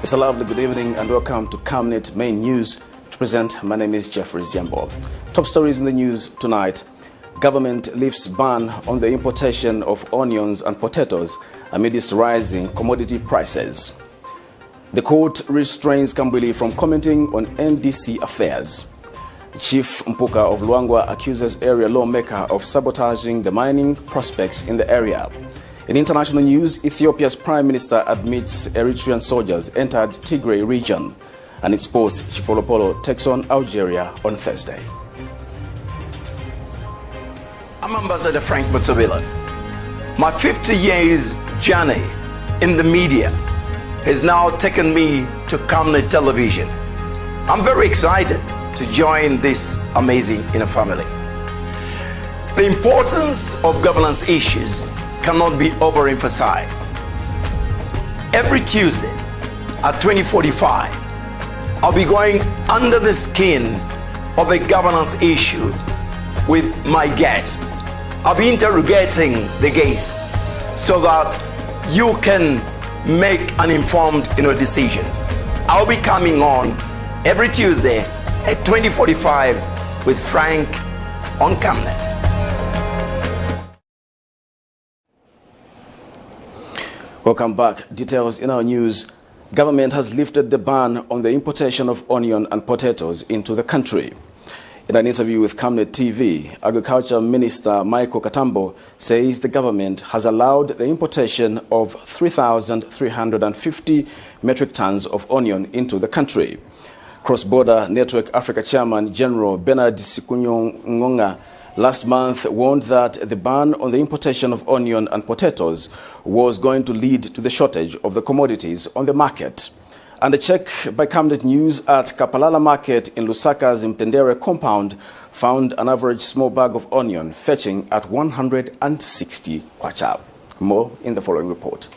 It's a lovely good evening and welcome to Camnet Main News. To present, my name is Jeffrey Ziambo. Top stories in the news tonight. Government lifts ban on the importation of onions and potatoes amidst rising commodity prices. The court restrains KAMBWILI from commenting on NDC affairs. Chief MPUKA of LUANGWA accuses area lawmaker of sabotaging the mining prospects in the area. In international news, Ethiopia's Prime Minister admits Eritrean soldiers entered Tigray region. And in sports, CHIPOLOPOLO takes on Algeria on Thursday. I'm Ambassador Frank Mutabila. My 50 years journey in the media has now taken me to Camnet television. I'm very excited to join this amazing inner family. The importance of governance issues cannot be overemphasized. Every Tuesday at 20:45, I'll be going under the skin of a governance issue with my guest. I'll be interrogating the guest so that you can make an informed decision. I'll be coming on every Tuesday at 20:45 with Frank on Camnet. Welcome back. Details in our news. Government has lifted the ban on the importation of onion and potatoes into the country. In an interview with Camnet TV, Agriculture Minister Michael Katambo says the government has allowed the importation of 3,350 metric tons of onion into the country. Cross-Border Network Africa Chairman General Bernard Sikunyo last month warned that the ban on the importation of onion and potatoes was going to lead to the shortage of the commodities on the market. And a check by Camnet News at Kapalala Market in Lusaka's Mtendere compound found an average small bag of onion fetching at 160 kwacha. More in the following report.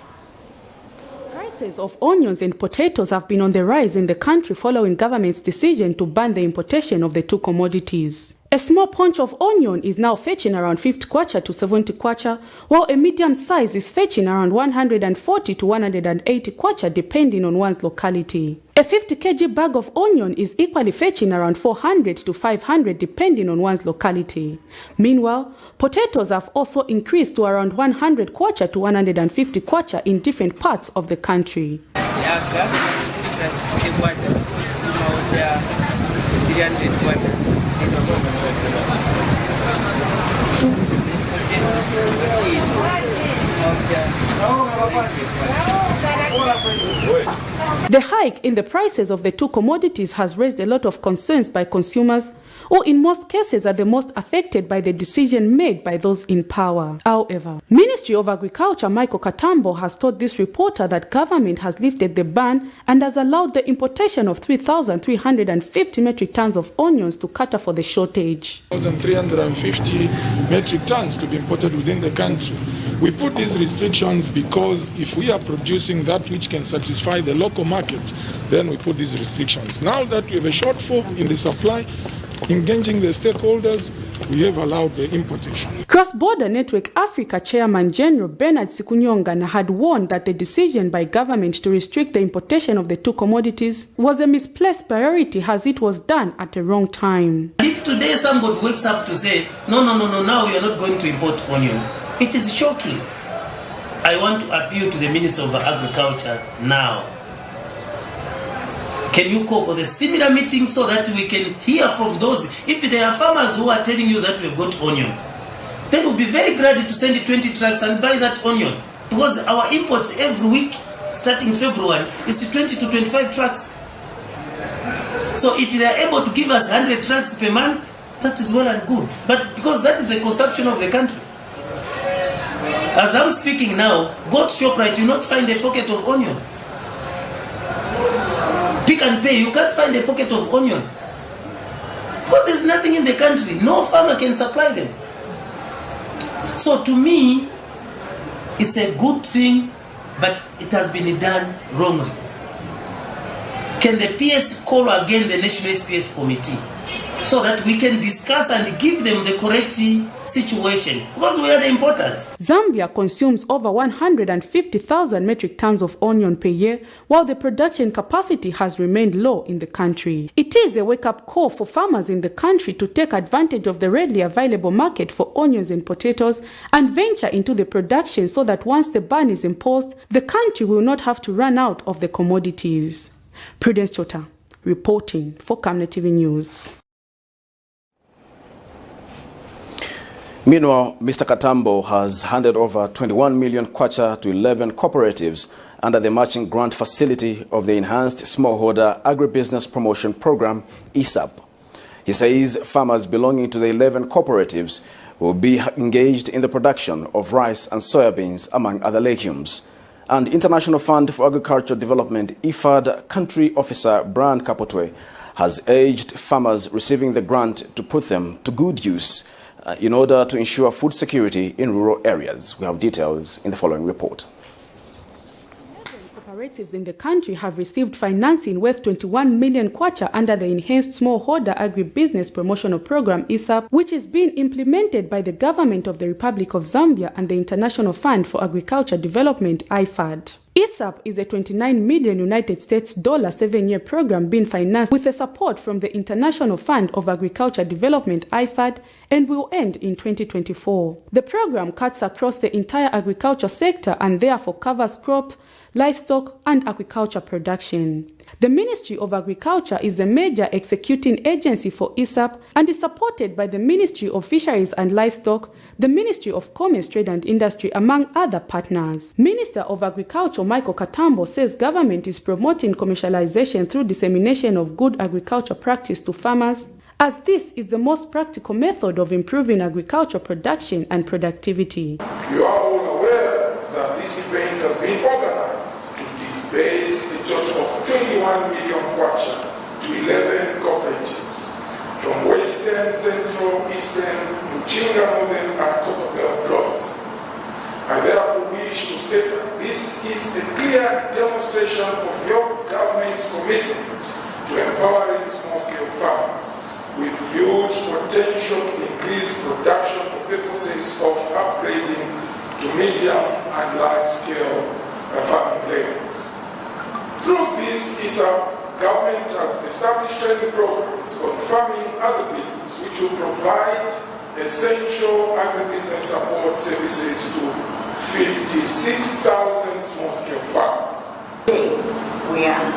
Prices of onions and potatoes have been on the rise in the country following government's decision to ban the importation of the two commodities. A small punch of onion is now fetching around 50 kwacha to 70 kwacha, while a medium size is fetching around 140 to 180 kwacha depending on one's locality. A 50 kg bag of onion is equally fetching around 400 to 500 depending on one's locality. Meanwhile, potatoes have also increased to around 100 kwacha to 150 kwacha in different parts of the country. The hike in the prices of the two commodities has raised a lot of concerns by consumers, who in most cases are the most affected by the decision made by those in power. However, Ministry of Agriculture Michael Katambo has told this reporter that government has lifted the ban and has allowed the importation of 3,350 metric tons of onions to cater for the shortage. 1,350 metric tons to be imported within the country. We put these restrictions because if we are producing that which can satisfy the local market, then we put these restrictions. Now that we have a shortfall in the supply, engaging the stakeholders, we have allowed the importation. Cross-Border Network Africa Chairman General Bernard Sikunyo had warned that the decision by government to restrict the importation of the two commodities was a misplaced priority as it was done at the wrong time. If today somebody wakes up to say, no, now we are not going to import onion, it is shocking. I want to appeal to the Minister of Agriculture now. Can you call for the similar meeting so that we can hear from those? If there are farmers who are telling you that we've got onion, then we'll be very glad to send 20 trucks and buy that onion. Because our imports every week, starting February, is 20 to 25 trucks. So if they are able to give us 100 trucks per month, that is well and good. But because that is the consumption of the country. As I'm speaking now, go to ShopRite, you not find a pocket of onion. Pick and Pay, you can't find a pocket of onion. Because there's nothing in the country. No farmer can supply them. So to me, it's a good thing, but it has been done wrongly. Can the PS call again the National SPS Committee so that we can discuss and give them the correct situation, because we are the importers. Zambia consumes over 150,000 metric tons of onion per year, while the production capacity has remained low in the country. It is a wake-up call for farmers in the country to take advantage of the readily available market for onions and potatoes and venture into the production so that once the ban is imposed, the country will not have to run out of the commodities. Prudence Chota, reporting for Camnet TV News. Meanwhile, Mr. Katambo has handed over 21 million kwacha to 11 cooperatives under the matching grant facility of the Enhanced Smallholder Agribusiness Promotion Program, ESAP. He says farmers belonging to the 11 cooperatives will be engaged in the production of rice and soybeans, among other legumes. And International Fund for Agricultural Development, IFAD Country Officer Brian Kapotwe has urged farmers receiving the grant to put them to good use in order to ensure food security in rural areas. We have details in the following report. Cooperatives in the country have received financing worth 21 million kwacha under the Enhanced Smallholder Agribusiness Promotional Program, ESAP, which is being implemented by the government of the Republic of Zambia and the International Fund for Agriculture Development, IFAD. ESAP is a $29 million United States 7-year program being financed with the support from the International Fund of Agriculture Development, IFAD, and will end in 2024. The program cuts across the entire agriculture sector and therefore covers crop, livestock, and aquaculture production. The Ministry of Agriculture is the major executing agency for ESAP and is supported by the Ministry of Fisheries and Livestock, the Ministry of Commerce, Trade and Industry, among other partners. Minister of Agriculture Michael Katambo says government is promoting commercialization through dissemination of good agriculture practice to farmers, as this is the most practical method of improving agriculture production and productivity. You are all aware that this event has been organized to disperse a total of 21 million kwacha to 11 cooperatives from Western, Central, Eastern, Mchinga, Northern, and Copperbelt provinces. I therefore wish to state that this is a clear demonstration of your government's commitment to empowering small-scale farmers with huge potential to increase production for purposes of upgrading to medium and large-scale farming levels. Through this ESAP, government has established training programs on farming as a business, which will provide essential agribusiness support services to 56,000 small-scale farmers. Today, we are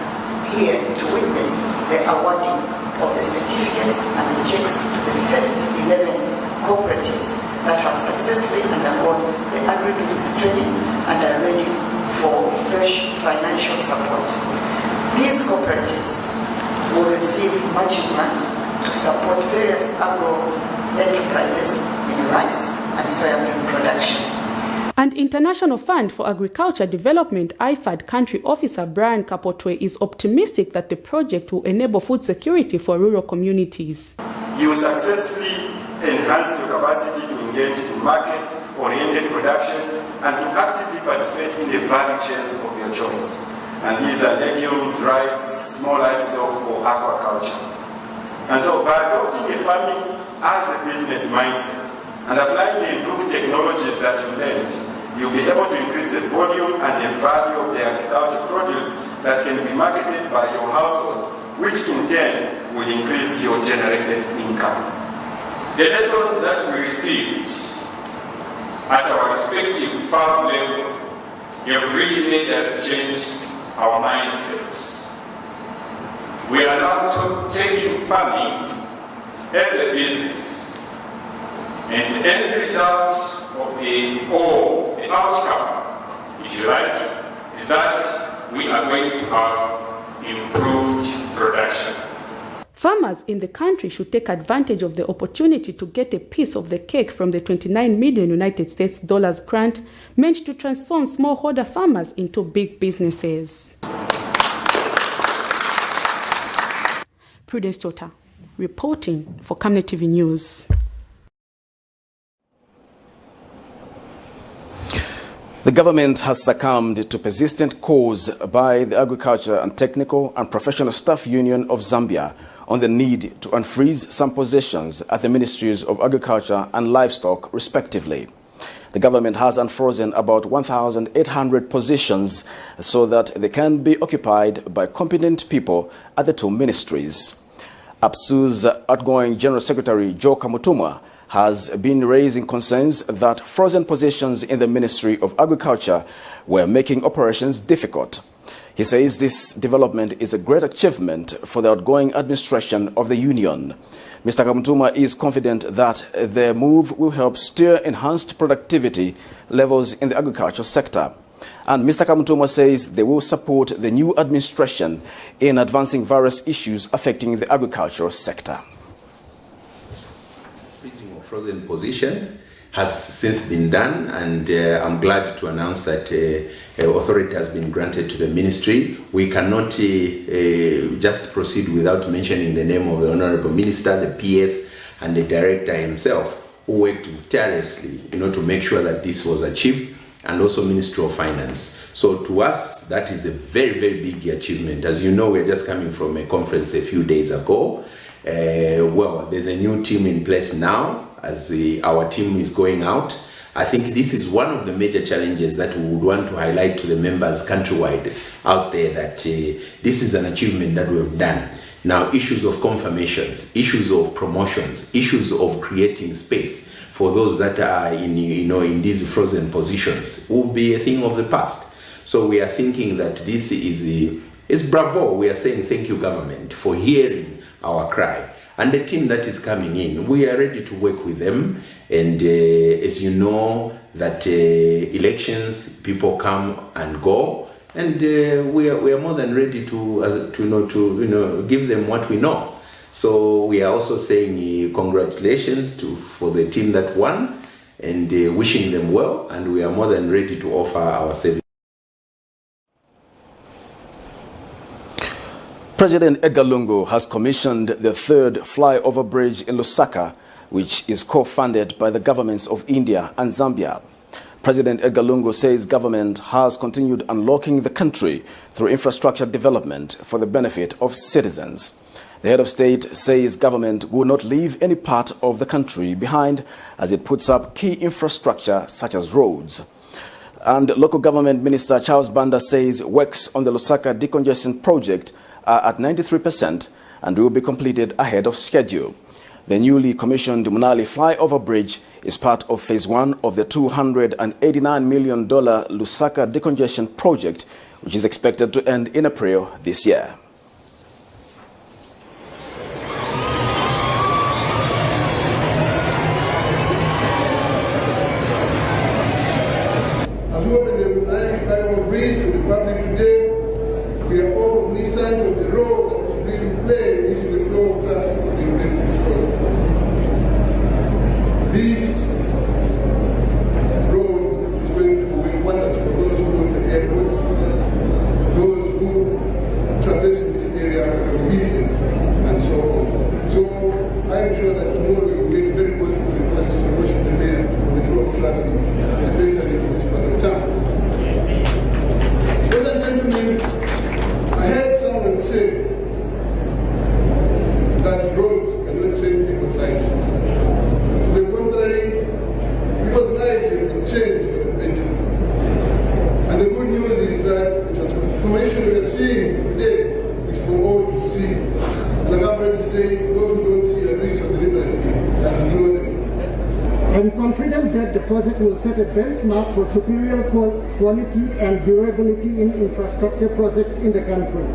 here to witness the awarding of the certificates and the checks to the first 11 cooperatives that have successfully undergone the agribusiness training and are ready for fresh financial support. These cooperatives will receive matching grants to support various agro enterprises in rice and soybean production. And International Fund for Agriculture Development, IFAD Country Officer Brian Kapotwe is optimistic that the project will enable food security for rural communities. You successfully enhance your capacity to engage in market-oriented production and to actively participate in the value chains of your choice. And these are legumes, rice, small livestock, or aquaculture. And so by adopting a farming as a business mindset and applying the improved technologies that you learned, you'll be able to increase the volume and the value of the agricultural produce that can be marketed by your household, which in turn will increase your generated income. The lessons that we received at our respective farm level have really made us change our mindsets. We are now taking farming as a business. And the end result of the outcome, if you like, is that we are going to have improved production. Farmers in the country should take advantage of the opportunity to get a piece of the cake from the $29 million United States grant meant to transform smallholder farmers into big businesses. Prudence Chota, reporting for Camnet TV News. The government has succumbed to persistent calls by the Agriculture and Technical and Professional Staff Union of Zambia on the need to unfreeze some positions at the Ministries of Agriculture and Livestock, respectively. The government has unfrozen about 1,800 positions so that they can be occupied by competent people at the two ministries. ACCUSES outgoing General Secretary Joe Kamutumwa has been raising concerns that frozen positions in the Ministry of Agriculture were making operations difficult. He says this development is a great achievement for the outgoing administration of the union. Mr. Kamutumwa is confident that the move will help steer enhanced productivity levels in the agriculture sector. And Mr. Kamutumwa says they will support the new administration in advancing various issues affecting the agricultural sector. Freezing of frozen positions has since been done, and I'm glad to announce that authority has been granted to the ministry. We cannot just proceed without mentioning the name of the Honorable Minister, the PS, and the Director himself, who worked tirelessly, to make sure that this was achieved, and also Ministry of Finance. So to us, that is a very, very big achievement. As you know, we're just coming from a conference a few days ago. Well, there's a new team in place now, as our team is going out. I think this is one of the major challenges that we would want to highlight to the members countrywide out there, that this is an achievement that we have done. Now, issues of confirmations, issues of promotions, issues of creating space for those that are in these frozen positions will be a thing of the past. So we are thinking that this is bravo. We are saying thank you, government, for hearing our cry. And the team that is coming in, we are ready to work with them. And as you know, that elections, people come and go, and we are more than ready to give them what we know. So we are also saying congratulations for the team that won, and wishing them well, and we are more than ready to offer our service. President Edgar Lungu has commissioned the third flyover bridge in Lusaka, which is co-funded by the governments of India and Zambia. President Edgar Lungu says government has continued unlocking the country through infrastructure development for the benefit of citizens. The head of state says government will not leave any part of the country behind as it puts up key infrastructure such as roads. And local government minister Charles Banda says works on the Lusaka decongestion project are at 93% and will be completed ahead of schedule. The newly commissioned Munali flyover bridge is part of phase 1 of the $289 million Lusaka decongestion project, which is expected to end in April this year. As we open the Munali flyover bridge to the public today, we are all cognizant of the role that this bridge will play in the flow of traffic within this road. This road is going to be wonders for those who go to the airport, those who traverse this area for business, and so on. So I am sure that tomorrow we will get very positive information today on the flow of traffic, especially in this part of town. Ladies and gentlemen, I heard someone say that roads cannot change people's lives. To the contrary, people's lives have been changed for the better. And the good news is that the transformation we are seeing today is for all to see. And the government is saying those who don't see are rich and deliberately and ignore them. I'm confident that the project will set a benchmark for superior quality and durability in infrastructure projects in the country.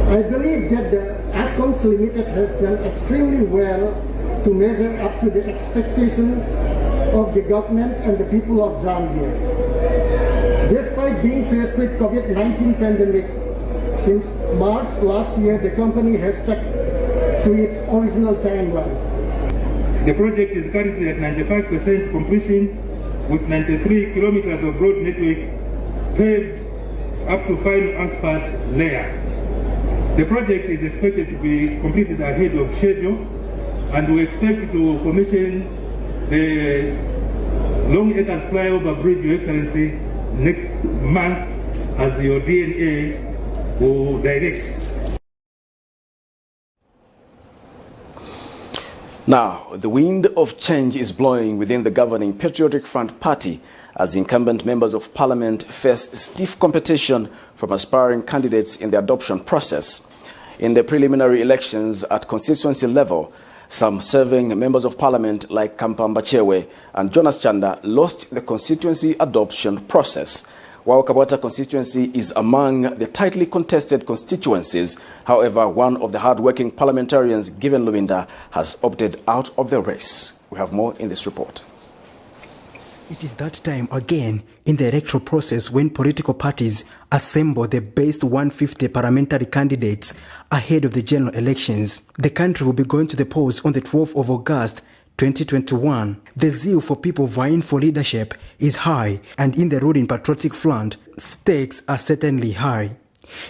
I believe that the ACCUSES Limited has done extremely well to measure up to the expectation of the government and the people of Zambia. Despite being faced with COVID-19 pandemic, since March last year, the company has stuck to its original timeline. The project is currently at 95% completion, with 93 kilometers of road network paved up to final asphalt layer. The project is expected to be completed ahead of schedule, and we expect to commission the Long Acres Flyover Bridge, Your Excellency, next month, as your DNA will direct. Now, the wind of change is blowing within the governing Patriotic Front Party as incumbent members of parliament face stiff competition from aspiring candidates in the adoption process. In the preliminary elections at constituency level, some serving members of parliament like Kampamba and Jonas Chanda lost the constituency adoption process, while Kabwata constituency is among the tightly contested constituencies. However, one of the hard-working parliamentarians, Given Lubinda, has opted out of the race. We have more in this report. It is that time again in the electoral process when political parties assemble the best 150 parliamentary candidates ahead of the general elections. The country will be going to the polls on the 12th of August 2021. The zeal for people vying for leadership is high, and in the ruling Patriotic Front, stakes are certainly high.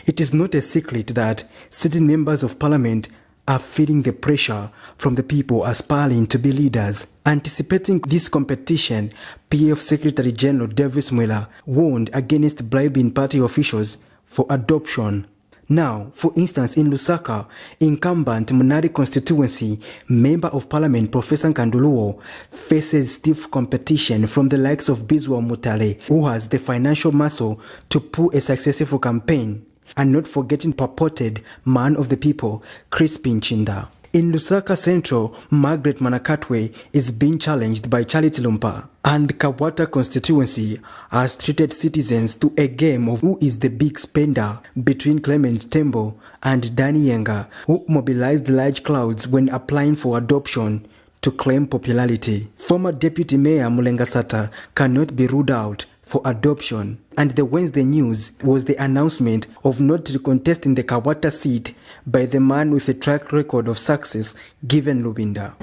It is not a secret that sitting members of parliament are feeling the pressure from the people aspiring to be leaders. Anticipating this competition, PF Secretary General Davis Mwela warned against bribing party officials for adoption. Now, for instance, in Lusaka, incumbent Munari constituency, Member of Parliament Professor Nkanduluo faces stiff competition from the likes of Bizwa Mutale, who has the financial muscle to pull a successful campaign, and not forgetting purported man of the people, Crispin Chinda. In Lusaka Central, Margaret Manakatwe is being challenged by Charity Lumpa, and Kabwata constituency has treated citizens to a game of who is the big spender between Clement Tembo and Danny Yenga, who mobilized large crowds when applying for adoption to claim popularity. Former Deputy Mayor Mulenga Sata cannot be ruled out for adoption, and the Wednesday news was the announcement of not recontesting the Kabwata seat by the man with a track record of success, Given Lubinda.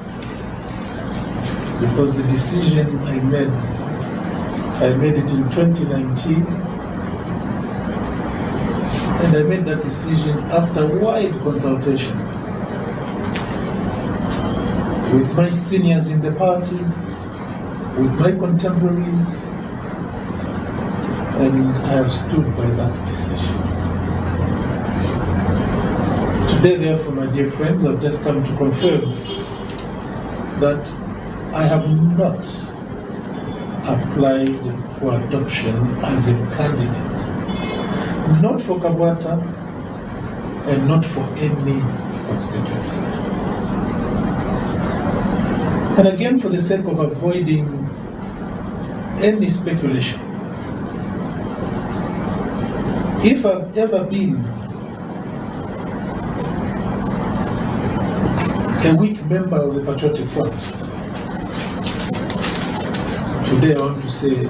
Because the decision I made it in 2019, and I made that decision after wide consultation with my seniors in the party, with my contemporaries, and I have stood by that decision. Today, therefore, my dear friends, I've just come to confirm that I have not applied for adoption as a candidate, not for Kabwata and not for any constituency. And again, for the sake of avoiding any speculation, if I've ever been a weak member of the Patriotic Front, today I want to say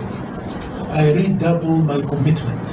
I redouble my commitment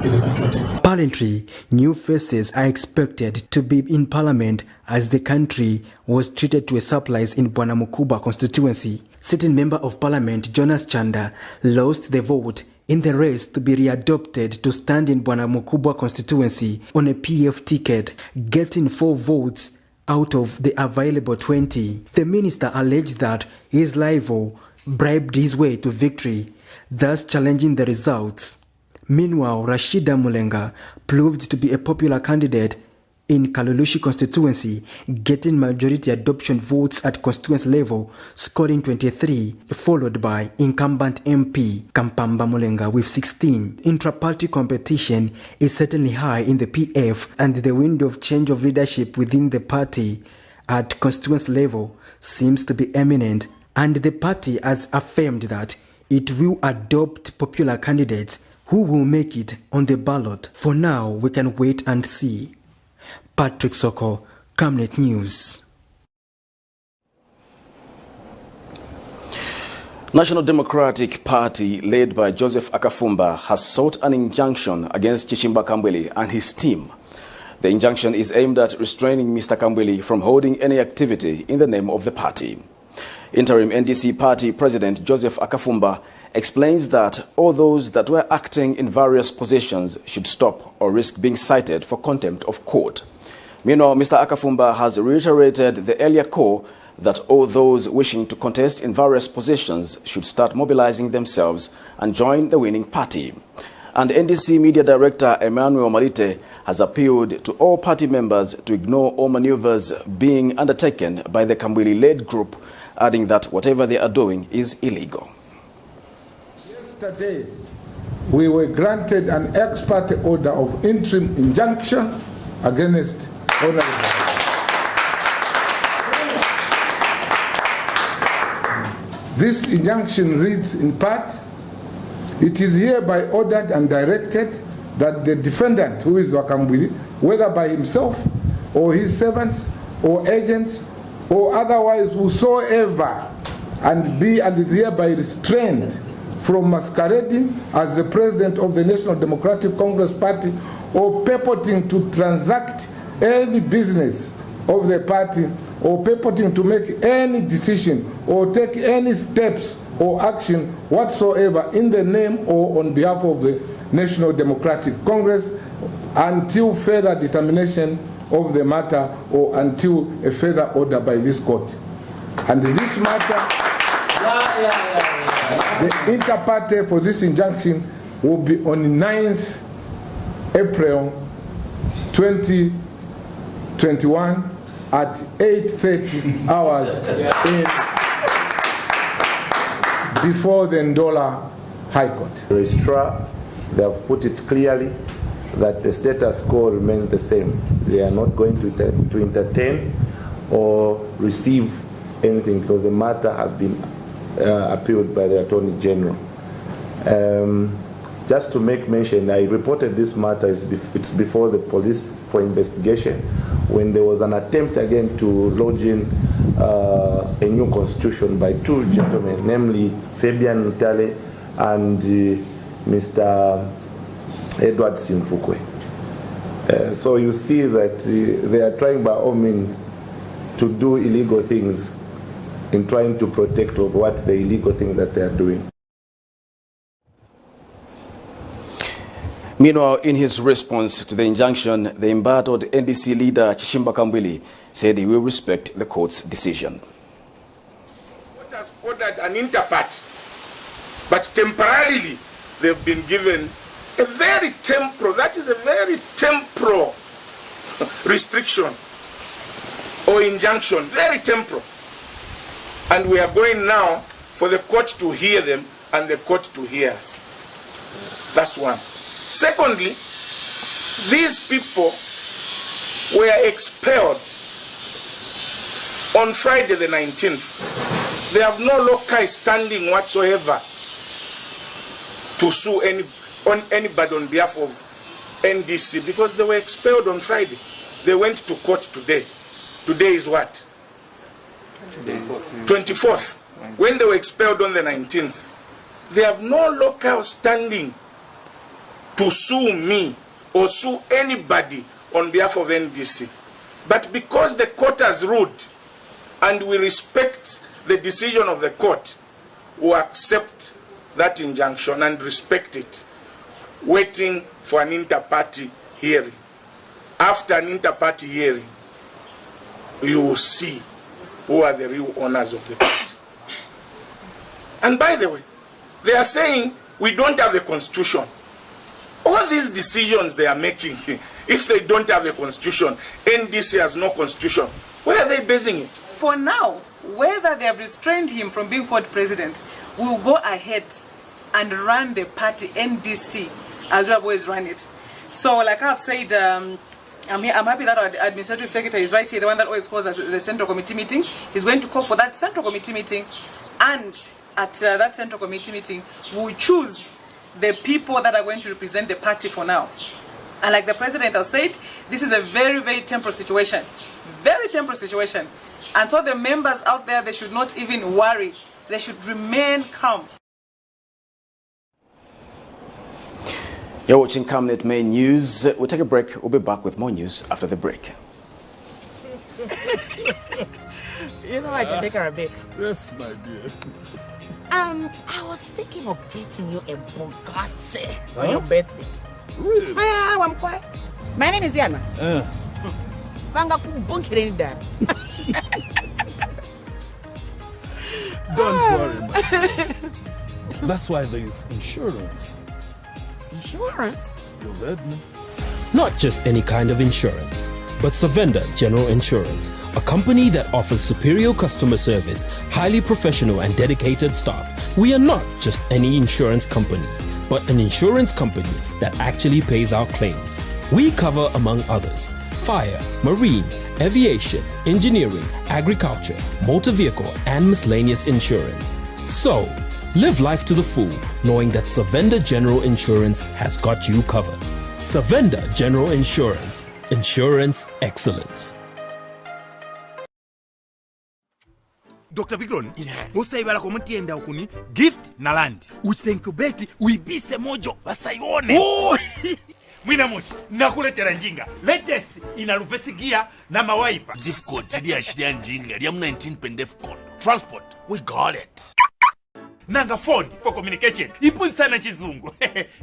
to the Patriotic Front. Apparently, new faces are expected to be in parliament as the country was treated to a surprise in Bwanamukuba constituency. Sitting member of parliament Jonas Chanda lost the vote in the race to be readopted to stand in Bwanamukuba constituency on a PF ticket, getting 4 votes out of the available 20. The minister alleged that his rival bribed his way to victory, thus challenging the results. Meanwhile, Rashida Mulenga proved to be a popular candidate in Kalulushi constituency, getting majority adoption votes at constituency level, scoring 23, followed by incumbent MP Kampamba Mulenga with 16. Intra-party competition is certainly high in the PF, and the window of change of leadership within the party at constituency level seems to be imminent, and the party has affirmed that it will adopt popular candidates who will make it on the ballot. For now, we can wait and see. Patrick Soko, Camnet News. National Democratic Party, led by Joseph Akafumba, has sought an injunction against Chichimba Kambwili and his team. The injunction is aimed at restraining Mr. Kambwili from holding any activity in the name of the party. Interim NDC Party President Joseph Akafumba explains that all those that were acting in various positions should stop or risk being cited for contempt of court. Meanwhile, Mr. Akafumba has reiterated the earlier call that all those wishing to contest in various positions should start mobilizing themselves and join the winning party. And NDC Media Director Emmanuel Malite has appealed to all party members to ignore all maneuvers being undertaken by the KAMBWILI-led group, adding that whatever they are doing is illegal. Yesterday, we were granted an ex parte order of interim injunction against Honorable. This injunction reads in part, it is hereby ordered and directed that the defendant, who is KAMBWILI, whether by himself or his servants or agents or otherwise whosoever, and is hereby restrained from masquerading as the president of the National Democratic Congress Party or purporting to transact any business of the party or purporting to make any decision or take any steps or action whatsoever in the name or on behalf of the National Democratic Congress until further determination of the matter or until a further order by this court. And in this matter, the inter partes for this injunction will be on 9th April 2021 at 8:30 hours before the Ndola High Court. The registrar, they have put it clearly that the status quo remains the same. They are not going to entertain or receive anything because the matter has been appealed by the Attorney General. Just to make mention, I reported this matter, it's before the police for investigation when there was an attempt again to lodge in a new constitution by two gentlemen, namely Fabian Ntale and Mr. Edward Simfukwe. So you see that they are trying by all means to do illegal things in trying to protect of what the illegal things that they are doing. Meanwhile, in his response to the injunction, the embattled NDC leader Chishimba KAMBWILI said he will respect the court's decision. The court has ordered an interpart, but temporarily they've been given a very temporal, restriction or injunction, very temporal. And we are going now for the court to hear them and the court to hear us. That's one. Secondly, these people were expelled on Friday the 19th. They have no loci standing whatsoever to sue anybody on behalf of NDC because they were expelled on Friday. They went to court today. Today is what? 24th. When they were expelled on the 19th, they have no local standing to sue me or sue anybody on behalf of NDC. But because the court has ruled and we respect the decision of the court, we accept that injunction and respect it, waiting for an inter-party hearing. After an inter-party hearing, you will see who are the real owners of the party. And by the way, they are saying we don't have a constitution. All these decisions they are making, if they don't have a constitution, NDC has no constitution, where are they basing it? For now, whether they have restrained him from being called president, we'll go ahead and run the party NDC as we have always run it. So like I've said, I'm happy that our administrative secretary is right here, the one that always calls us the central committee meetings. He's going to call for that central committee meeting, and at that central committee meeting, we'll choose the people that are going to represent the party for now. And like the president has said, this is a very, very temporary situation. Very temporary situation. And so the members out there, they should not even worry. They should remain calm. You're watching Camnet Main News. We'll take a break. We'll be back with more news after the break. You know I can take her a break. Yes, my dear. I was thinking of getting you a Bugatti on your birthday. Really? I'm quiet. My name is Yana. Don't worry, man. That's why there is insurance. Insurance? You heard me. Not just any kind of insurance, but Savenda General Insurance, a company that offers superior customer service, highly professional and dedicated staff. We are not just any insurance company, but an insurance company that actually pays our claims. We cover, among others, fire, marine, aviation, engineering, agriculture, motor vehicle, and miscellaneous insurance. So, live life to the full, knowing that Savenda General Insurance has got you covered. Savenda General Insurance. Insurance excellence. Dr. Bigron, musaibala komutienda ukuni gift na land. Uchenkubeti uibise mojo basayone. Oh! Mwina moshi, nakuletera njinga. Latest inaluvesi gear na mawaipa. Difficult, dia shidia njinga. Dia 19 pendefcon. Transport, we got it. Nanga phone for communication. Ipu sana chizungu.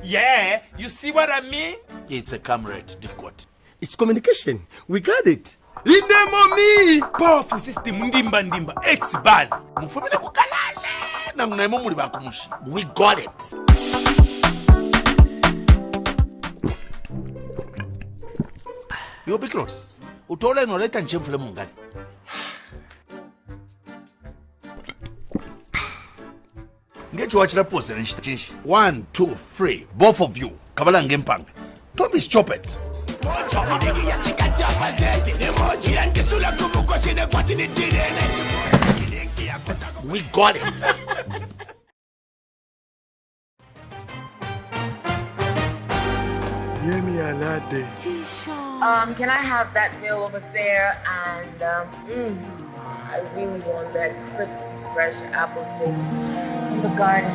Yeah, you see what I mean? It's a Camnet, difficult. It's communication. We got it. Indemoni! Powerful system ndimba X-Buzz. Mufumile kukalale. Na mnaimo muri bakumushi. We got it. Yo Bikron, utole no leta nchemfule mungani. Get watch the post and change. 1, 2, 3, both of you. Kabala ngempang. Don't be stupid. We got it. Can I have that meal over there? And I really want that crispy, fresh apple taste in the garden.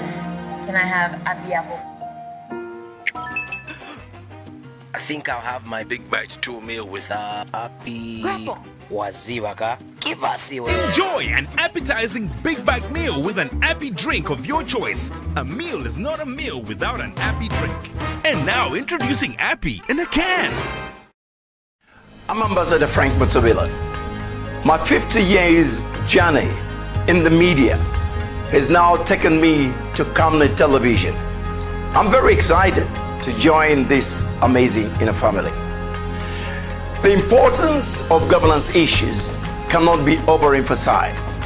Can I have happy apple? I think I'll have my big bite 2 meal with happy waziwaka. Give us your Enjoy an appetizing big bite meal with an happy drink of your choice. A meal is not a meal without an happy drink. And now introducing Happy in a can. I'm Ambassador Frank Mutsabila. My 50 years journey in the media has now taken me to Camnet television. I'm very excited to join this amazing inner family. The importance of governance issues cannot be overemphasized.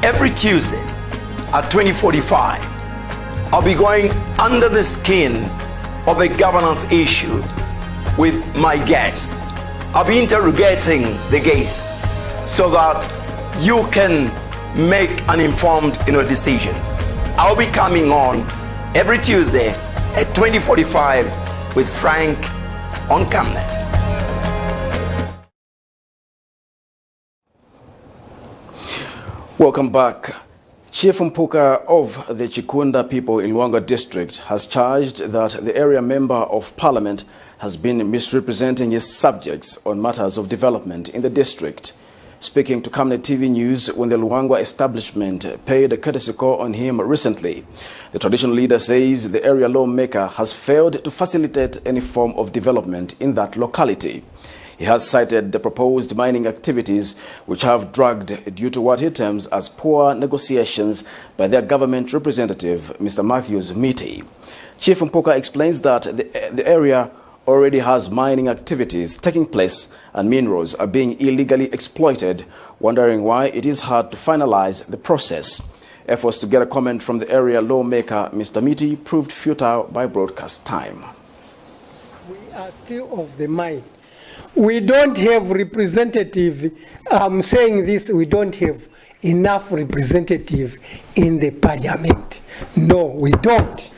Every Tuesday at 20:45, I'll be going under the skin of a governance issue with my guest. I'll be interrogating the guest so that you can make an informed decision. I'll be coming on every Tuesday at 20:45 with Frank on Camnet. Welcome back. Chief MPUKA of the Chikunda people in Luangwa district has charged that the area member of parliament has been misrepresenting his subjects on matters of development in the district. Speaking to Camnet TV News when the Luangwa establishment paid a courtesy call on him recently, the traditional leader says the area lawmaker has failed to facilitate any form of development in that locality. He has cited the proposed mining activities which have dragged due to what he terms as poor negotiations by their government representative, Mr. Matthews Miti. Chief MPUKA explains that the area already has mining activities taking place and minerals are being illegally exploited, wondering why it is hard to finalize the process. Efforts to get a comment from the area lawmaker, Mr. Miti, proved futile by broadcast time. We are still of the mind. We don't have representative, I'm saying this, we don't have enough representative in the parliament. No, we don't.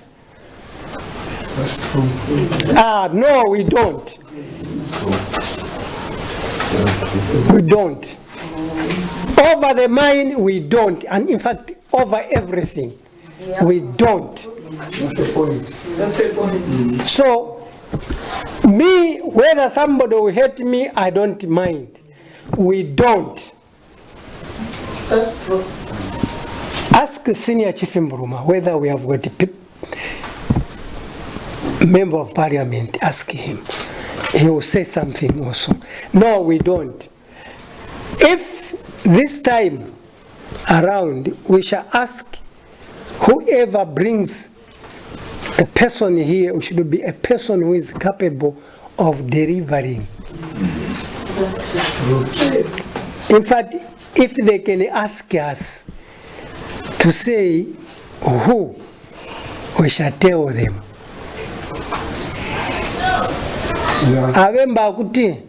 That's true. No, we don't. We don't. Over the mine, we don't. And in fact, over everything, we don't. That's the point. That's the point. So, me, whether somebody will hate me, I don't mind. We don't. That's true. Ask Senior Chief Mburuma whether we have got a member of parliament. Ask him. He will say something also. No, we don't. If this time around we shall ask whoever brings The person here should be a person who is capable of delivering. In fact, if they can ask us to say who, we shall tell them. Abemba kuti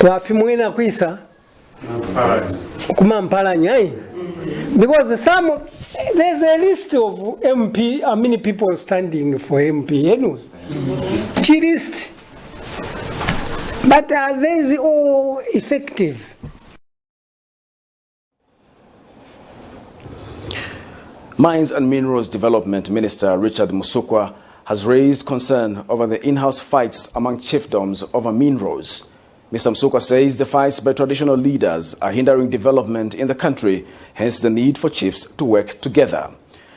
wafimwena kwisa kumampala nyai, because there's a list of MP, many people standing for MP, list. But are these all effective? Mines and Minerals Development Minister Richard Musukwa has raised concern over the in-house fights among chiefdoms over minerals. Mr. Musukwa says the fights by traditional leaders are hindering development in the country, hence the need for chiefs to work together.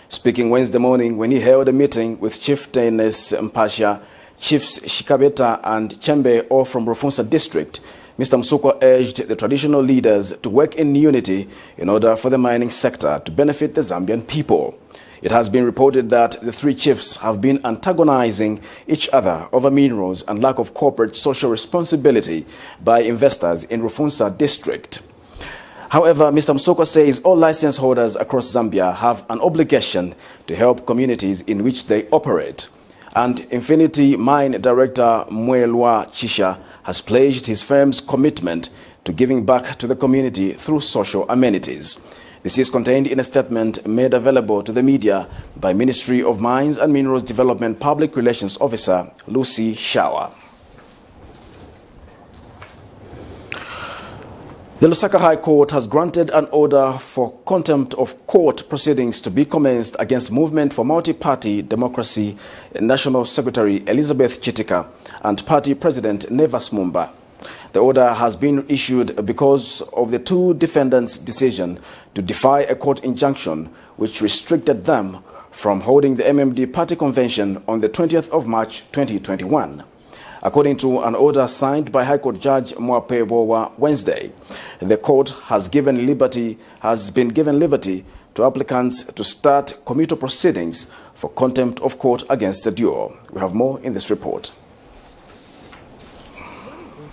Speaking Wednesday morning when he held a meeting with Chieftainess Mpasha, Chiefs Shikabeta and Chembe, all from Rufunsa district, Mr. Musukwa urged the traditional leaders to work in unity in order for the mining sector to benefit the Zambian people. It has been reported that the three chiefs have been antagonizing each other over minerals and lack of corporate social responsibility by investors in Rufunsa district. However, Mr. Musukwa says all license holders across Zambia have an obligation to help communities in which they operate. And Infinity Mine Director Mwelwa Chisha has pledged his firm's commitment to giving back to the community through social amenities. This is contained in a statement made available to the media by Ministry of Mines and Minerals Development Public Relations Officer Lucy Shower. The Lusaka High Court has granted an order for contempt of court proceedings to be commenced against Movement for Multi-Party Democracy National Secretary Elizabeth Chitika and Party President Nevas Mumba. The order has been issued because of the two defendants' decision to defy a court injunction which restricted them from holding the MMD party convention on the 20th of March 2021. According to an order signed by High Court Judge Mwape Bowa Wednesday, the court has been given liberty to applicants to start committal proceedings for contempt of court against the duo. We have more in this report.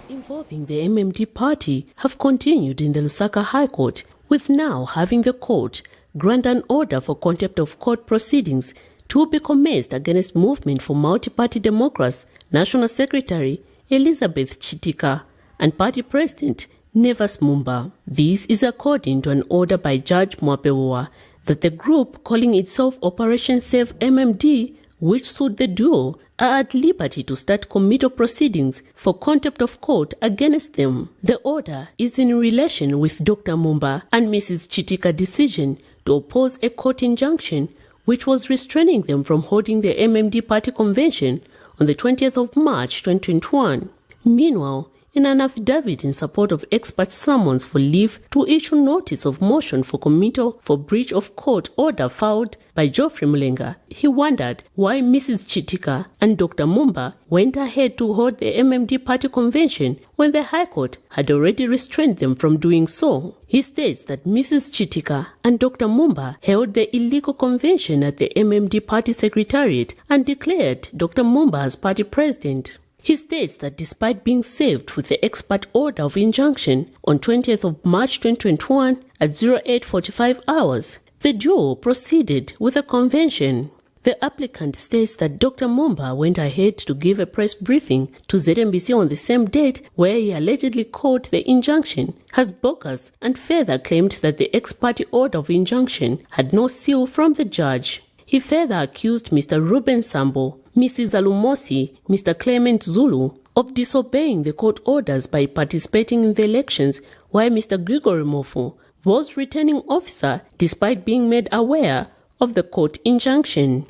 Involving the MMD party have continued in the Lusaka High Court, with now having the court grant an order for contempt of court proceedings to be commenced against Movement for Multi-Party Democracy National Secretary Elizabeth Chitika and Party President Nevas Mumba. This is according to an order by Judge Mwapewoa that the group calling itself Operation Save MMD, which sued the duo, are at liberty to start committal proceedings for contempt of court against them. The order is in relation with Dr. Mumba and Mrs. Chitika's decision to oppose a court injunction which was restraining them from holding the MMD party convention on the 20th of March 2021. Meanwhile, in an affidavit in support of expert summons for leave to issue notice of motion for committal for breach of court order filed by Geoffrey Mulenga, he wondered why Mrs. Chitika and Dr. Mumba went ahead to hold the MMD party convention when the High Court had already restrained them from doing so. He states that Mrs. Chitika and Dr. Mumba held the illegal convention at the MMD party secretariat and declared Dr. Mumba as party president. He states that despite being saved with the expert order of injunction on 20th of March 2021 at 08:45 hours, the duo proceeded with the convention. The applicant states that Dr. Mumba went ahead to give a press briefing to ZMBC on the same date where he allegedly called the injunction as bogus and further claimed that the ex-parte order of injunction had no seal from the judge. He further accused Mr. Ruben Sambo, Mrs. Alumosi, Mr. Clement Zulu of disobeying the court orders by participating in the elections, while Mr. Gregory Mofu was returning officer despite being made aware of the court injunction.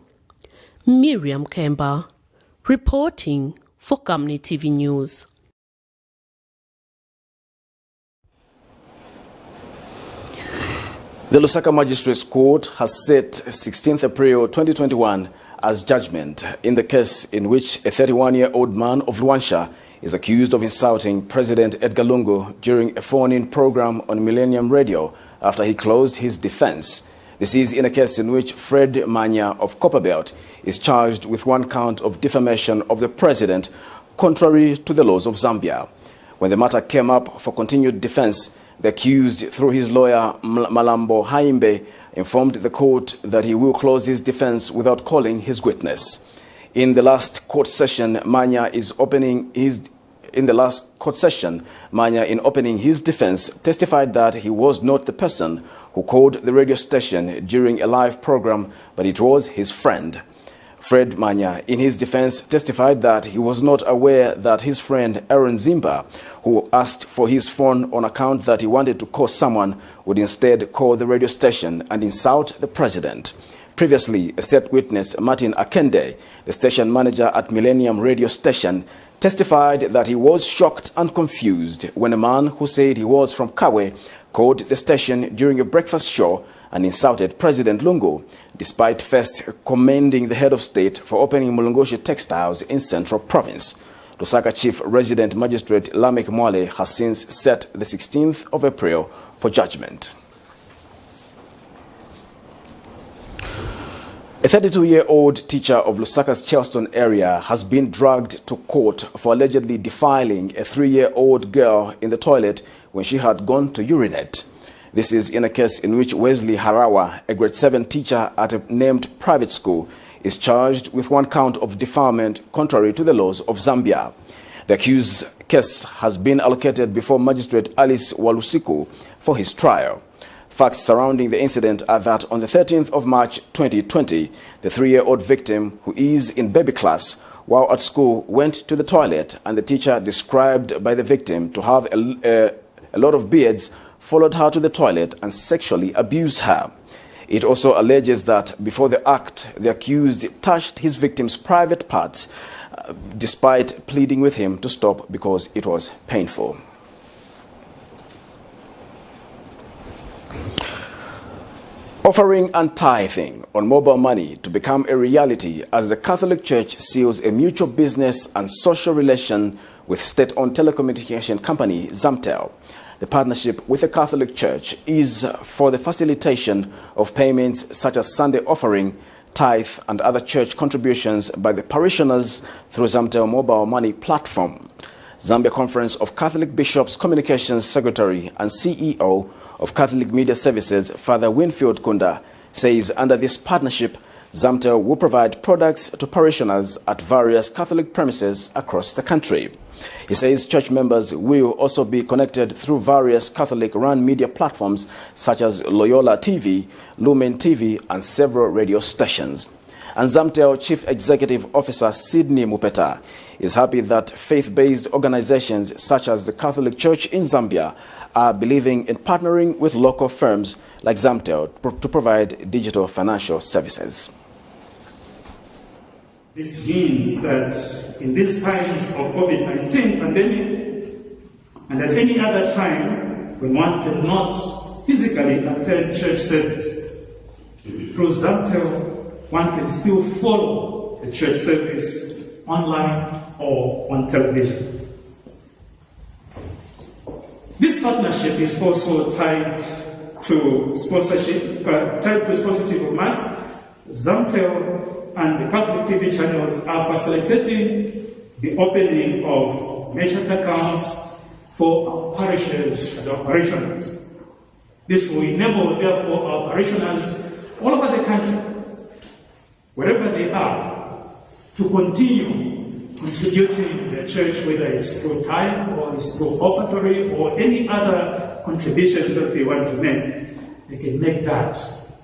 Miriam Kemba, reporting for Camnet TV News. The Lusaka Magistrates Court has set 16th April 2021 as judgment in the case in which a 31-year-old man of Luanshya is accused of insulting President Edgar Lungu during a phone-in program on Millennium Radio after he closed his defense. This is in a case in which Fred Manya of Copperbelt is charged with one count of defamation of the president, contrary to the laws of Zambia. When the matter came up for continued defense, the accused, through his lawyer Malambo Haimbe, informed the court that he will close his defense without calling his witness. In the last court session, Manya in opening his defense, testified that he was not the person who called the radio station during a live program, but it was his friend. Fred Manya, in his defense, testified that he was not aware that his friend Aaron Zimba, who asked for his phone on account that he wanted to call someone, would instead call the radio station and insult the president. Previously, a state witness, Martin Akende, the station manager at Millennium Radio Station, testified that he was shocked and confused when a man who said he was from Kawe called the station during a breakfast show and insulted President Lungu, despite first commending the head of state for opening Mulungoshi Textiles in Central Province. Lusaka Chief Resident Magistrate Lamek Mwale has since set the 16th of April for judgment. A 32-year-old teacher of Lusaka's Charleston area has been dragged to court for allegedly defiling a 3-year-old girl in the toilet when she had gone to urinate. This is in a case in which Wesley Harawa, a grade 7 teacher at a named private school, is charged with one count of defilement contrary to the laws of Zambia. The accused case has been allocated before Magistrate Alice Walusiku for his trial. Facts surrounding the incident are that on the 13th of March 2020, the 3-year-old victim, who is in baby class, while at school, went to the toilet, and the teacher, described by the victim to have a lot of beards, followed her to the toilet and sexually abused her. It also alleges that before the act, the accused touched his victim's private parts, despite pleading with him to stop because it was painful. Offering and tithing on mobile money to become a reality as the Catholic Church seals a mutual business and social relation with state-owned telecommunication company Zamtel. The partnership with the Catholic Church is for the facilitation of payments such as Sunday offering, tithe, and other church contributions by the parishioners through Zamtel mobile money platform. Zambia Conference of Catholic Bishops Communications Secretary and CEO of Catholic Media Services, Father Winfield Kunda, says under this partnership, Zamtel will provide products to parishioners at various Catholic premises across the country. He says church members will also be connected through various Catholic-run media platforms such as Loyola TV, Lumen TV, and several radio stations. And Zamtel Chief Executive Officer Sydney Mupeta is happy that faith-based organizations such as the Catholic Church in Zambia are believing in partnering with local firms like Zamtel to provide digital financial services. This means that in these times of COVID-19 pandemic and at any other time when one cannot physically attend church service, through Zamtel one can still follow the church service online or on television. This partnership is also tied to sponsorship of Mass. Zamtel and the Catholic TV channels are facilitating the opening of merchant accounts for our parishes and our parishioners. This will enable, therefore, our parishioners all over the country, wherever they are, to continue contributing to the church, whether it's through tithe or it's through offertory or any other contributions that they want to make. They can make that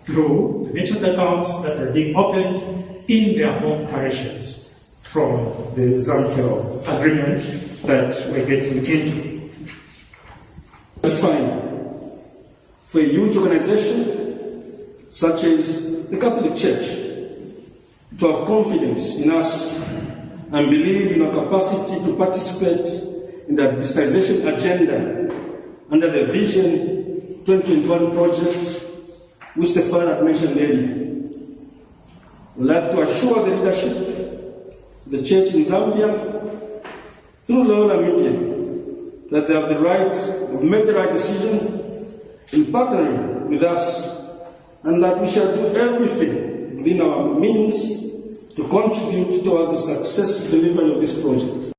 through the merchant accounts that are being opened in their home parishes from the Zamtel agreement that we're getting into. But finally, for a huge organization such as the Catholic Church to have confidence in us and believe in our capacity to participate in the digitization agenda under the Vision 2021 project, which the Father had mentioned earlier. We'd like to assure the leadership of the Church in Zambia, through Loyola Media, that they have made the right decision in partnering with us and that we shall do everything within our means to contribute towards the successful delivery of this project.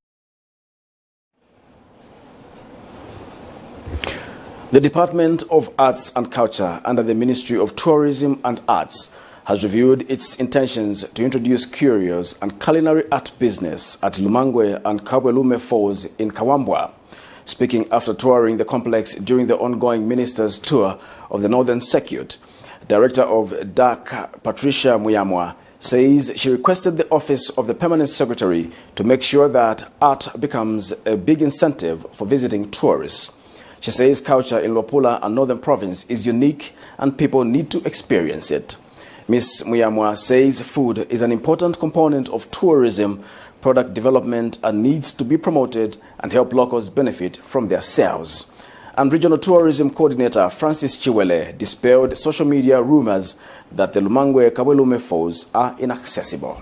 The Department of Arts and Culture under the Ministry of Tourism and Arts has reviewed its intentions to introduce curios and culinary art business at LUANGWA and KAMBWILI Falls in KAMBWILI. Speaking after touring the complex during the ongoing Ministers' Tour of the Northern Circuit, Director of DAC, Patricia Muyamwa, says she requested the Office of the Permanent Secretary to make sure that art becomes a big incentive for visiting tourists. She says culture in Luapula and Northern Province is unique and people need to experience it. Ms. Muyamwa says food is an important component of tourism, product development, and needs to be promoted and help locals benefit from their sales. And Regional Tourism Coordinator Francis Chiwele dispelled social media rumors that the LUANGWA KAMBWILI Falls are inaccessible.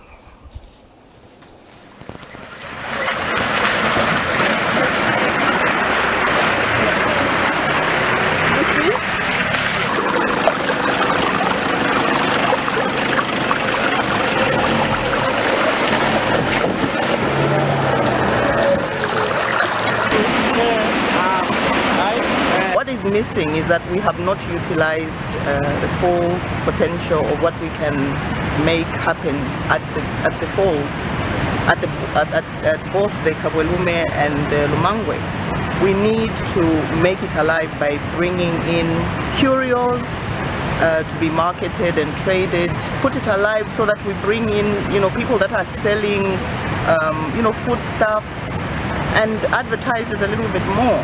Missing is that we have not utilized the full potential of what we can make happen at the falls, at both the KAMBWILI and the LUANGWA. We need to make it alive by bringing in curios to be marketed and traded, put it alive so that we bring in, people that are selling, foodstuffs, and advertise it a little bit more.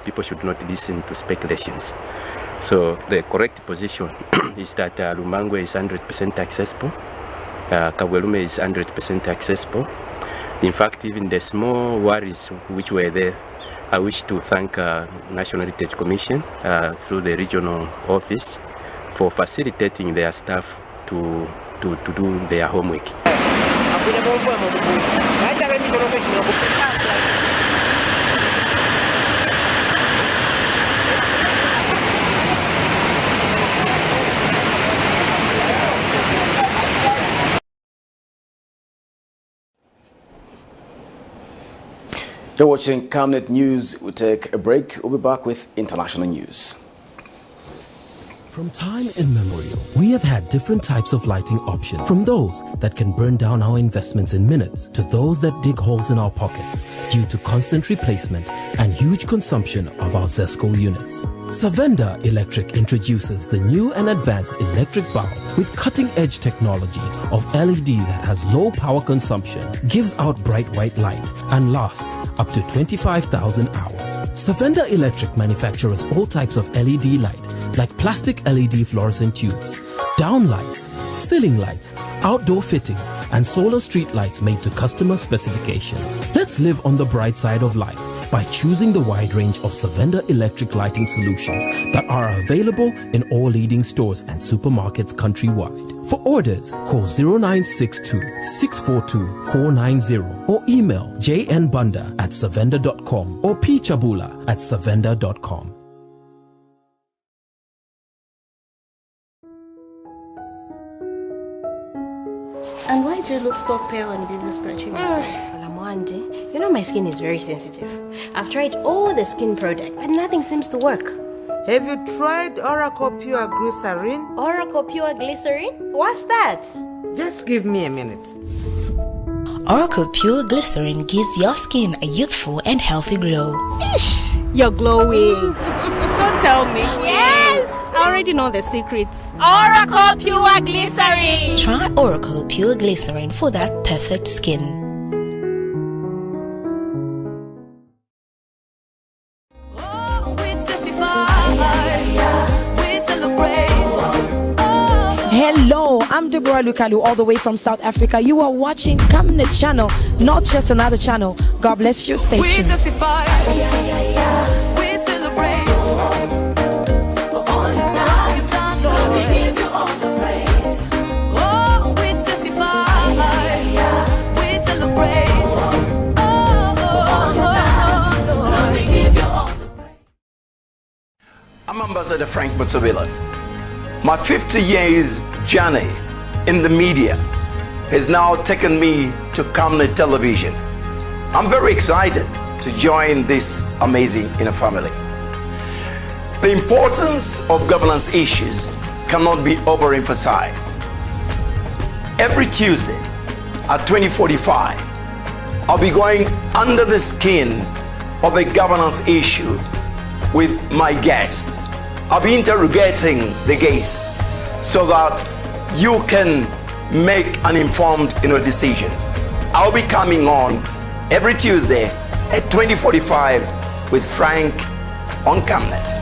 People should not listen to speculations. So the correct position is that LUANGWA is 100% accessible, KAMBWILI is 100% accessible. In fact, even the small worries which were there, I wish to thank National Heritage Commission through the regional office for facilitating their staff to do their homework. You're watching Camnet News. We'll take a break. We'll be back with international news. From time immemorial, we have had different types of lighting options, from those that can burn down our investments in minutes to those that dig holes in our pockets due to constant replacement and huge consumption of our ZESCO units. Savenda Electric introduces the new and advanced electric bulb with cutting-edge technology of LED that has low power consumption, gives out bright white light, and lasts up to 25,000 hours. Savenda Electric manufactures all types of LED light, like plastic LED fluorescent tubes, down lights, ceiling lights, outdoor fittings, and solar street lights made to customer specifications. Let's live on the bright side of life by choosing the wide range of Savenda electric lighting solutions that are available in all leading stores and supermarkets countrywide. For orders, call 0962 642 490 or email jnbunda@savenda.com or pchabula@savenda.com. And why do you look so pale and busy scratching yourself? Well, Amwandi, you know my skin is very sensitive. I've tried all the skin products and nothing seems to work. Have you tried Oracle Pure Glycerin? Oracle Pure Glycerin? What's that? Just give me a minute. Oracle Pure Glycerin gives your skin a youthful and healthy glow. Ish, you're glowing. Don't tell me. Yes! I already know the secrets. Oracle Pure Glycerin! Try Oracle Pure Glycerin for that perfect skin. Hello, I'm Deborah Lukalu, all the way from South Africa. You are watching Camnet channel, not just another channel. God bless you. Stay tuned. I'm Ambassador Frank Mutsabila. My 50 years journey in the media has now taken me to Camnet television. I'm very excited to join this amazing inner family. The importance of governance issues cannot be overemphasized. Every Tuesday at 20:45, I'll be going under the skin of a governance issue with my guest. I'll be interrogating the guest so that you can make an informed decision. I'll be coming on every Tuesday at 20:45 with Frank on Camnet.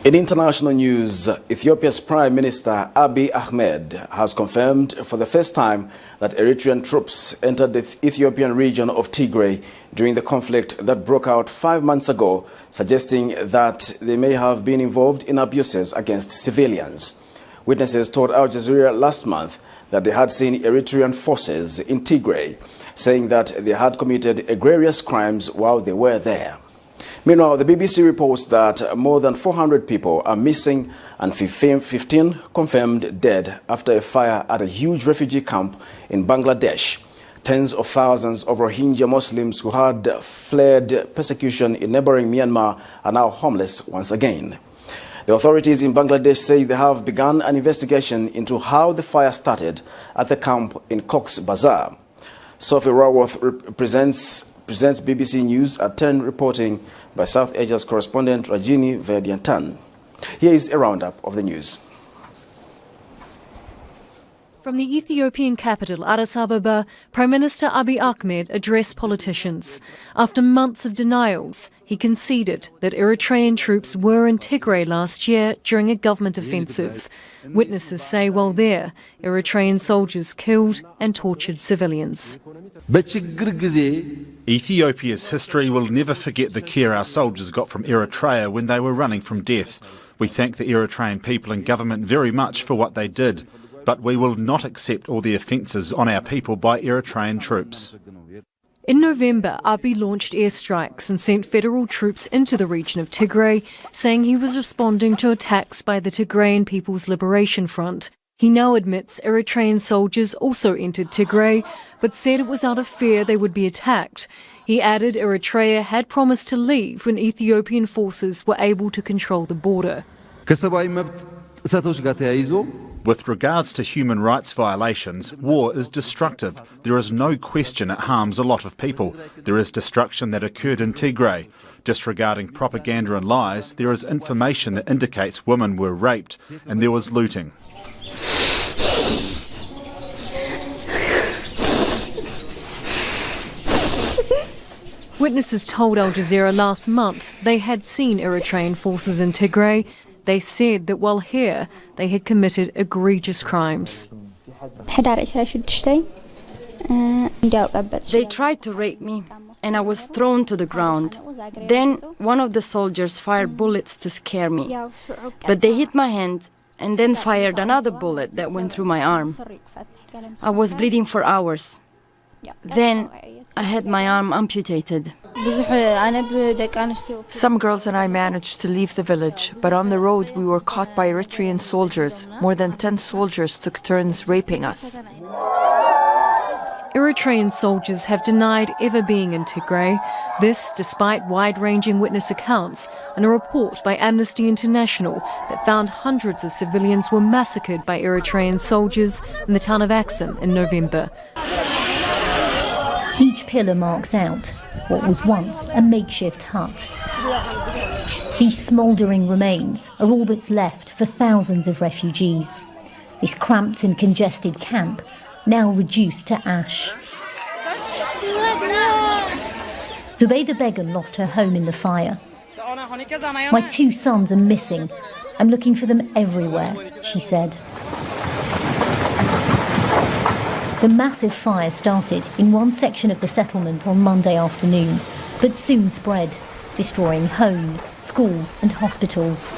In international news, Ethiopia's Prime Minister Abiy Ahmed has confirmed for the first time that Eritrean troops entered the Ethiopian region of Tigray during the conflict that broke out 5 months ago, suggesting that they may have been involved in abuses against civilians. Witnesses told Al Jazeera last month that they had seen Eritrean forces in Tigray, saying that they had committed egregious crimes while they were there. Meanwhile, the BBC reports that more than 400 people are missing and 15 confirmed dead after a fire at a huge refugee camp in Bangladesh. Tens of thousands of Rohingya Muslims who had fled persecution in neighboring Myanmar are now homeless once again. The authorities in Bangladesh say they have begun an investigation into how the fire started at the camp in Cox's Bazar. Sophie Raworth presents BBC News at 10, reporting by South Asia's correspondent Rajini Vedyantan. Here is a roundup of the news. From the Ethiopian capital, Addis Ababa, Prime Minister Abiy Ahmed addressed politicians. After months of denials, he conceded that Eritrean troops were in Tigray last year during a government offensive. Witnesses say while there, Eritrean soldiers killed and tortured civilians. Ethiopia's history will never forget the care our soldiers got from Eritrea when they were running from death. We thank the Eritrean people and government very much for what they did, but we will not accept all the offences on our people by Eritrean troops. In November, Abiy launched airstrikes and sent federal troops into the region of Tigray, saying he was responding to attacks by the Tigrayan People's Liberation Front. He now admits Eritrean soldiers also entered Tigray, but said it was out of fear they would be attacked. He added Eritrea had promised to leave when Ethiopian forces were able to control the border. With regards to human rights violations, war is destructive. There is no question it harms a lot of people. There is destruction that occurred in Tigray. Disregarding propaganda and lies, there is information that indicates women were raped and there was looting. Witnesses told Al Jazeera last month they had seen Eritrean forces in Tigray. They said that while here, they had committed egregious crimes. They tried to rape me, and I was thrown to the ground. Then one of the soldiers fired bullets to scare me, but they hit my hand and then fired another bullet that went through my arm. I was bleeding for hours. Then I had my arm amputated. Some girls and I managed to leave the village, but on the road we were caught by Eritrean soldiers. More than 10 soldiers took turns raping us. Eritrean soldiers have denied ever being in Tigray, this despite wide-ranging witness accounts and a report by Amnesty International that found hundreds of civilians were massacred by Eritrean soldiers in the town of Axum in November. Each pillar marks out what was once a makeshift hut. These smouldering remains are all that's left for thousands of refugees. This cramped and congested camp now reduced to ash. Zubayda Begum lost her home in the fire. My 2 sons are missing. I'm looking for them everywhere, she said. The massive fire started in one section of the settlement on Monday afternoon, but soon spread, destroying homes, schools and hospitals.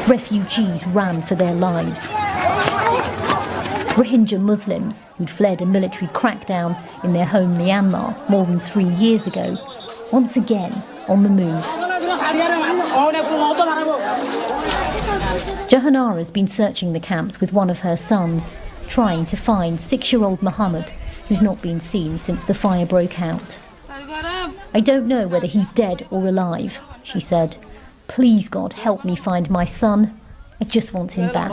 Refugees ran for their lives. Rohingya Muslims, who'd fled a military crackdown in their home Myanmar more than 3 years ago, once again on the move. Jahanara has been searching the camps with one of her sons, trying to find 6-year-old Muhammad, who's not been seen since the fire broke out. "I don't know whether he's dead or alive," she said. "Please, God, help me find my son. I just want him back."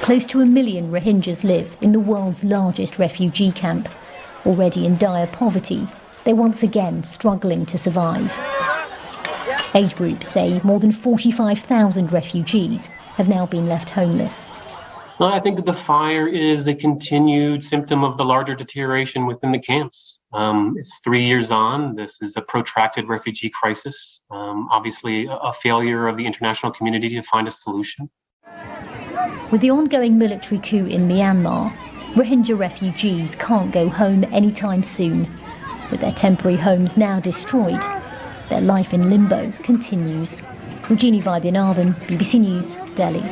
Close to 1 million Rohingyas live in the world's largest refugee camp. Already in dire poverty, they're once again struggling to survive. Aid groups say more than 45,000 refugees have now been left homeless. Well, I think that the fire is a continued symptom of the larger deterioration within the camps. It's 3 years on. This is a protracted refugee crisis. Obviously, a failure of the international community to find a solution. With the ongoing military coup in Myanmar, Rohingya refugees can't go home anytime soon. With their temporary homes now destroyed, their life in limbo continues. Rajini Vaidyanathan, BBC News, Delhi.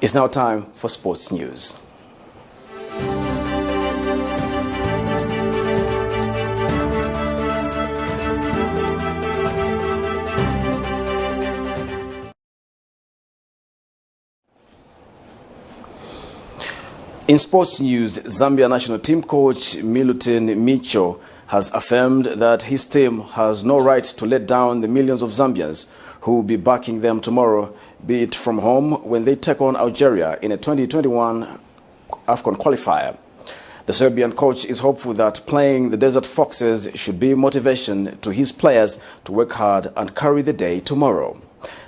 It's now time for sports news. In sports news, Zambia national team coach Milutin Micho has affirmed that his team has no right to let down the millions of Zambians who will be backing them tomorrow, be it from home when they take on Algeria in a 2021 AFCON qualifier. The Serbian coach is hopeful that playing the Desert Foxes should be motivation to his players to work hard and carry the day tomorrow.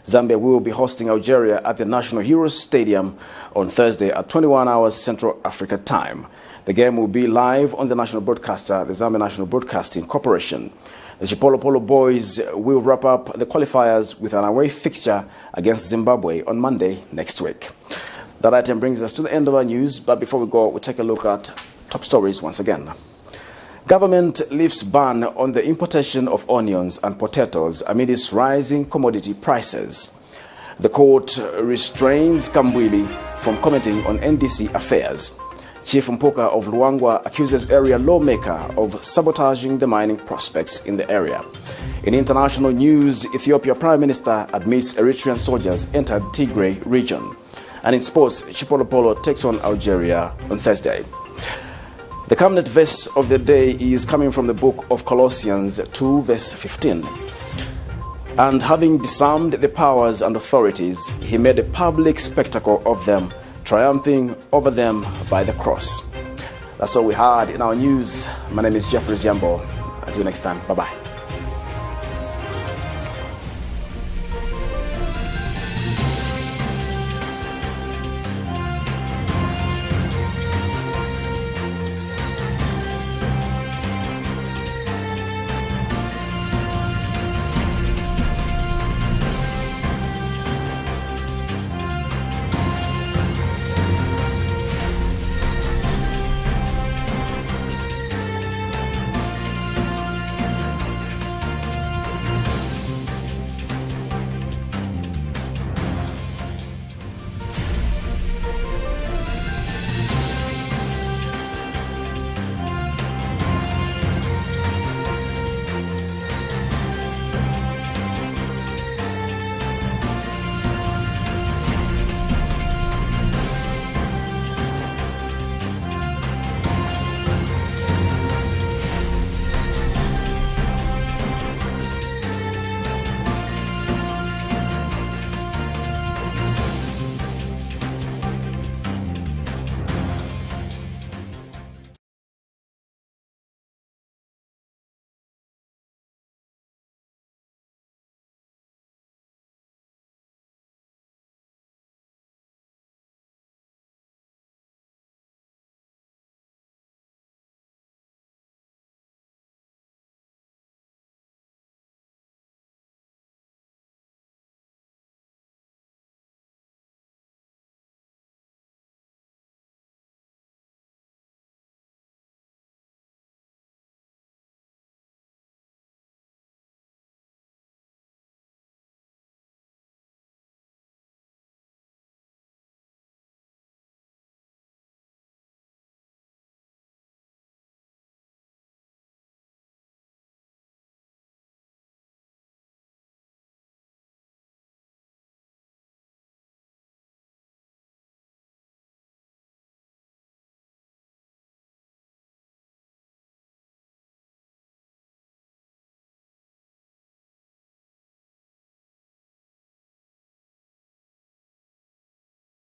Zambia will be hosting Algeria at the National Heroes Stadium on Thursday at 21 hours Central Africa time. The game will be live on the national broadcaster, the Zambia National Broadcasting Corporation. The CHIPOLOPOLO boys will wrap up the qualifiers with an away fixture against Zimbabwe on Monday next week. That item brings us to the end of our news, but before we go, we'll take a look at top stories once again. Government lifts ban on the importation of onions and potatoes amidst rising commodity prices. The court restrains KAMBWILI from commenting on NDC affairs. Chief MPUKA of LUANGWA accuses area lawmaker of sabotaging the mining prospects in the area. In international news, Ethiopia Prime Minister admits Eritrean soldiers entered Tigray region. And in sports, CHIPOLOPOLO takes on Algeria on Thursday. The Camnet verse of the day is coming from the book of Colossians 2 verse 15. And having disarmed the powers and authorities, he made a public spectacle of them, triumphing over them by the cross. That's all we had in our news. My name is Jeffrey Ziambo. Until next time, bye-bye.